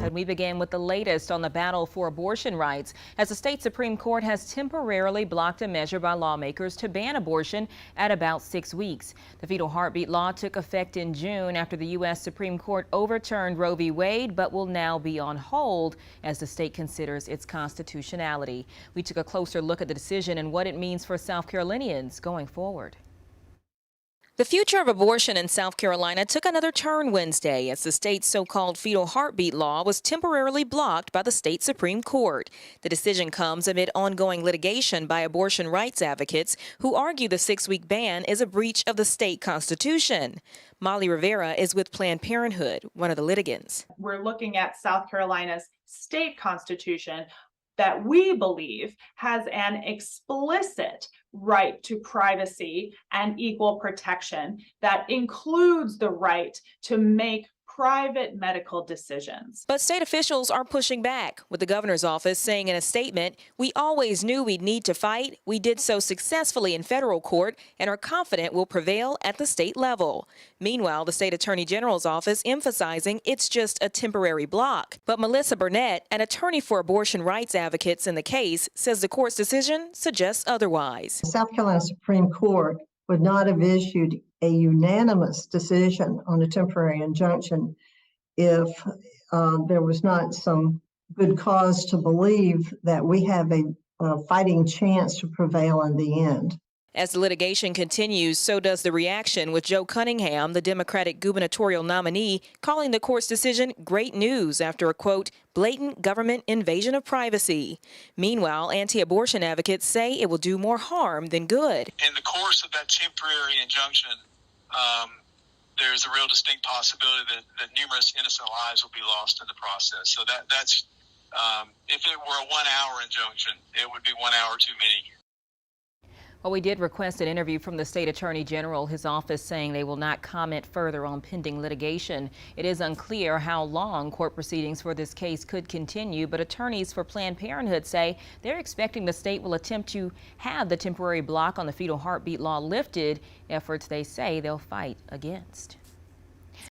And we begin with the latest on the battle for abortion rights, as the state Supreme Court has temporarily blocked a measure by lawmakers to ban abortion at about 6 weeks. The fetal heartbeat law took effect in June after the U.S. Supreme Court overturned Roe v. Wade, but will now be on hold as the state considers its constitutionality. We took a closer look at the decision and what it means for South Carolinians going forward. The future of abortion in South Carolina took another turn Wednesday as the state's so-called fetal heartbeat law was temporarily blocked by the state Supreme Court. The decision comes amid ongoing litigation by abortion rights advocates who argue the 6-week ban is a breach of the state constitution. Molly Rivera is with Planned Parenthood, one of the litigants. We're looking at South Carolina's state constitution that we believe has an explicit right to privacy and equal protection that includes the right to make private medical decisions. But state officials are pushing back, with the governor's office saying in a statement, "We always knew we'd need to fight. We did so successfully in federal court and are confident we'll prevail at the state level." Meanwhile, the state attorney general's office emphasizing it's just a temporary block. But Melissa Burnett, an attorney for abortion rights advocates in the case, says the court's decision suggests otherwise. The South Carolina Supreme Court would not have issued a unanimous decision on a temporary injunction if there was not some good cause to believe that we have a fighting chance to prevail in the end. As the litigation continues, so does the reaction, with Joe Cunningham, the Democratic gubernatorial nominee, calling the court's decision great news after a, quote, blatant government invasion of privacy. Meanwhile, anti-abortion advocates say it will do more harm than good. In the course of that temporary injunction, there's a real distinct possibility that numerous innocent lives will be lost in the process. So that's if it were a 1-hour injunction, it would be 1 hour too many. Well, we did request an interview from the state attorney general, his office saying they will not comment further on pending litigation. It is unclear how long court proceedings for this case could continue, but attorneys for Planned Parenthood say they're expecting the state will attempt to have the temporary block on the fetal heartbeat law lifted, efforts they say they'll fight against.